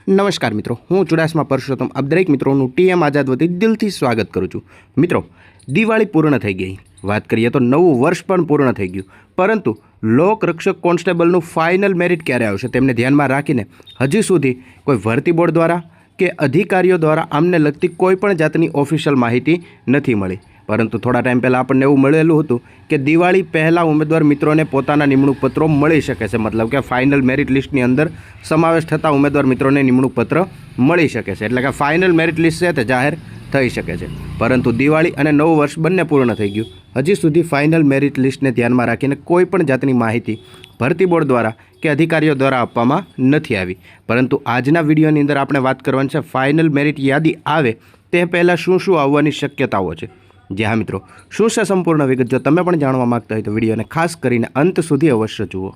નમસ્કાર મિત્રો, હું ચુડાસમા પરસોત્તમ આપ દરેક મિત્રોનું ટીએમ આઝાદ વતી દિલથી સ્વાગત કરું છું। મિત્રો, દિવાળી પૂર્ણ થઈ ગઈ, વાત કરીએ તો નવું વર્ષ પણ પૂર્ણ થઈ ગયું, પરંતુ લોક રક્ષક કોન્સ્ટેબલનું ફાઇનલ મેરિટ ક્યારે આવશે તેમને ધ્યાનમાં રાખીને હજી સુધી કોઈ ભરતી બોર્ડ દ્વારા કે અધિકારીઓ દ્વારા આમને લગતી કોઈ પણ જાતની ઓફિશિયલ માહિતી નથી મળી। પરંતુ થોડા ટાઈમ પહેલાં આપણને એવું મળેલું હતું કે દિવાળી પહેલાં ઉમેદવાર મિત્રોને પોતાના નિમણૂક પત્રો મળી શકે છે, મતલબ કે ફાઇનલ મેરિટ લિસ્ટની અંદર સમાવેશ થતા ઉમેદવાર મિત્રોને નિમણૂક પત્ર મળી શકે છે, એટલે કે ફાઇનલ મેરિટ લિસ્ટ છે તે જાહેર થઈ શકે છે। પરંતુ દિવાળી અને નવું વર્ષ બંને પૂર્ણ થઈ ગયું, હજી સુધી ફાઇનલ મેરિટ લિસ્ટને ધ્યાનમાં રાખીને કોઈ પણ જાતની માહિતી ભરતી બોર્ડ દ્વારા કે અધિકારીઓ દ્વારા આપવામાં નથી આવી। પરંતુ આજના વિડીયોની અંદર આપણે વાત કરવાની છે ફાઇનલ મેરિટ યાદી આવે તે પહેલાં શું શું આવવાની શક્યતાઓ છે। જી હા મિત્રો, શું છે સંપૂર્ણ વિગત જો તમે પણ જાણવા માગતા હોય તો વિડીયોને ખાસ કરીને અંત સુધી અવશ્ય જુઓ।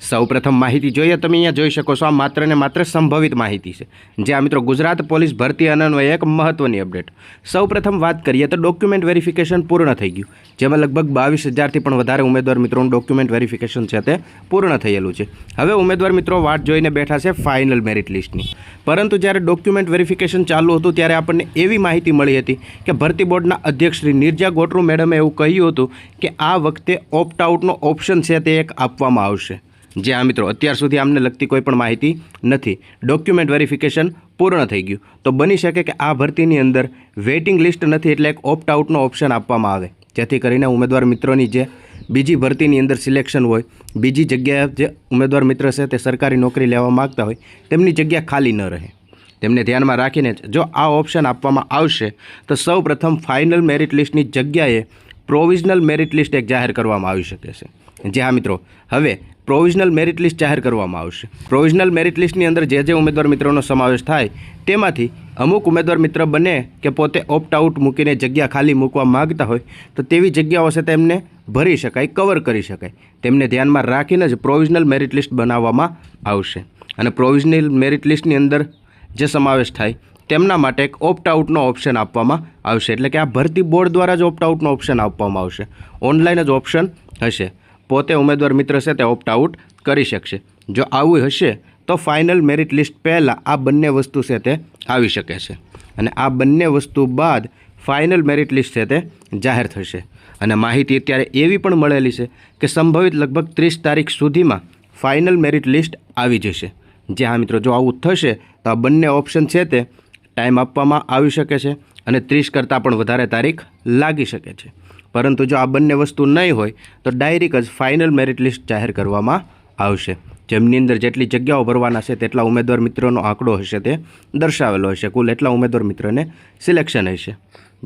સૌપ્રથમ માહિતી જોઈએ, તમે અહીંયા જોઈ શકો છો, આ માત્ર ને માત્ર સંભવિત માહિતી છે। જે આ મિત્રો ગુજરાત પોલીસ ભરતી અન્વયે એક મહત્વની અપડેટ। સૌપ્રથમ વાત કરીએ તો ડોક્યુમેન્ટ વેરિફિકેશન પૂર્ણ થઈ ગયું, જેમાં લગભગ 22,000થી પણ વધારે ઉમેદવાર મિત્રોનું ડોક્યુમેન્ટ વેરિફિકેશન છે તે પૂર્ણ થયેલું છે। હવે ઉમેદવાર મિત્રો વાટ જોઈને બેઠા છે ફાઇનલ મેરિટ લિસ્ટની। પરંતુ જ્યારે ડોક્યુમેન્ટ વેરિફિકેશન ચાલુ હતું ત્યારે આપણને એવી માહિતી મળી હતી કે ભરતી બોર્ડના અધ્યક્ષ શ્રી નિર્જા ગોટરુ મેડમે એવું કહ્યું હતું કે આ વખતે ઓપ્ટ આઉટનો ઓપ્શન છે તે એક આપવામાં આવશે। જે આ મિત્રો અત્યાર સુધી આમને લગતી કોઈ પણ માહિતી નથી, ડોક્યુમેન્ટ વેરિફિકેશન પૂર્ણ થઈ ગયું, તો બની શકે કે આ ભરતીની અંદર વેઇટિંગ લિસ્ટ નથી એટલે એક ઓપ્ટ આઉટનો ઓપ્શન આપવામાં આવે, જેથી કરીને ઉમેદવાર મિત્રોની જે બીજી ભરતીની અંદર સિલેક્શન હોય, બીજી જગ્યાએ જે ઉમેદવાર મિત્ર છે તે સરકારી નોકરી લેવા માગતા હોય તેમની જગ્યા ખાલી ન રહે। તેમને ધ્યાનમાં રાખીને જો આ ઓપ્શન આપવામાં આવશે તો સૌ પ્રથમ ફાઇનલ મેરિટ લિસ્ટની જગ્યાએ પ્રોવિઝનલ મેરિટ લિસ્ટ એક જાહેર કરવામાં આવી શકે છે। જે હા મિત્રો, હવે પ્રોવિઝનલ મેરિટ લિસ્ટ જાહેર કરવામાં આવશે। પ્રોવિઝનલ મેરિટ લિસ્ટની અંદર જે ઉમેદવાર મિત્રોનો સમાવેશ થાય તેમાંથી અમુક ઉમેદવાર મિત્ર બને કે પોતે ઓપ્ટ આઉટ મૂકીને જગ્યા ખાલી મૂકવા માગતા હોય તો તેવી જગ્યાઓ છે તેમને ભરી શકાય, કવર કરી શકાય, તેમને ધ્યાનમાં રાખીને જ પ્રોવિઝનલ મેરિટ લિસ્ટ બનાવવામાં આવશે। અને પ્રોવિઝનલ મેરિટ લિસ્ટની અંદર જે સમાવેશ થાય તેમના માટે એક ઓપ્ટ આઉટનો ઓપ્શન આપવામાં આવશે, એટલે કે આ ભરતી બોર્ડ દ્વારા જ ઓપ્ટ આઉટનો ઓપ્શન આપવામાં આવશે, ઓનલાઈન જ ઓપ્શન હશે, પોતે ઉમેદવાર મિત્ર છે તે ઓપ્ટ આઉટ કરી શકશે। જો આવું હશે તો ફાઇનલ મેરિટ લિસ્ટ પહેલાં આ બંને વસ્તુ છે તે આવી શકે છે, અને આ બંને વસ્તુ બાદ ફાઇનલ મેરિટ લિસ્ટ છે તે જાહેર થશે। અને માહિતી અત્યારે એવી પણ મળેલી છે કે સંભવિત લગભગ 30 તારીખ સુધીમાં ફાઇનલ મેરિટ લિસ્ટ આવી જશે। જે હા મિત્રો, જો આવું થશે તો આ બંને ઓપ્શન છે તે ટાઈમ આપવામાં આવી શકે છે અને 30 કરતાં પણ વધારે તારીખ લાગી શકે છે। પરંતુ જો આ બંને વસ્તુ નહીં હોય તો ડાયરેક્ટ જ ફાઇનલ મેરિટ લિસ્ટ જાહેર કરવામાં આવશે, જેમની અંદર જેટલી જગ્યાઓ ભરવાના છે તેટલા ઉમેદવાર મિત્રોનો આંકડો હશે તે દર્શાવેલો હશે, કુલ એટલા ઉમેદવાર મિત્રોને સિલેક્શન હશે।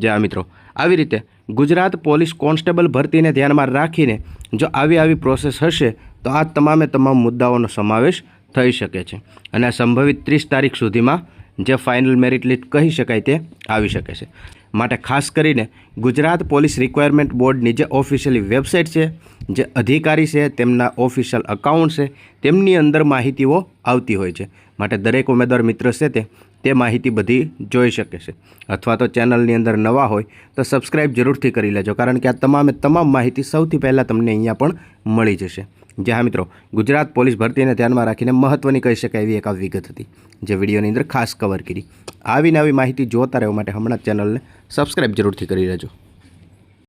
જે આ મિત્રો, આવી રીતે ગુજરાત પોલીસ કોન્સ્ટેબલ ભરતીને ધ્યાનમાં રાખીને જો આવી પ્રોસેસ હશે તો આ તમામે તમામ મુદ્દાઓનો સમાવેશ થઈ શકે છે, અને આ સંભવિત 30 તારીખ સુધીમાં જે ફાઇનલ મેરિટ લિસ્ટ કહી શકાય તે આવી શકે છે। માટે ખાસ કરીને ગુજરાત પોલીસ રિક્વાયરમેન્ટ બોર્ડની જે ઓફિશિયલી વેબસાઇટ છે, જે અધિકારી છે તેમના ઓફિશિયલ અકાઉન્ટ છે, તેમની અંદર માહિતીઓ આવતી હોય છે, માટે દરેક ઉમેદવાર મિત્ર છે તે માહિતી બધી જોઈ શકે છે। અથવા તો ચેનલની અંદર નવા હોય તો સબસ્ક્રાઈબ જરૂરથી કરી લેજો, કારણ કે આ તમામ માહિતી સૌથી પહેલાં તમને અહીંયા પણ મળી જશે। જે હા મિત્રો, ગુજરાત પોલીસ ભરતીને ધ્યાનમાં રાખીને મહત્ત્વની કહી શકાય એવી એક આ વિગત હતી જે વિડીયોની અંદર ખાસ કવર કરી। આવી નવી માહિતી જોતા રહેવા માટે હમણાં જ ચેનલને સબસ્ક્રાઈબ જરૂરથી કરી લેજો।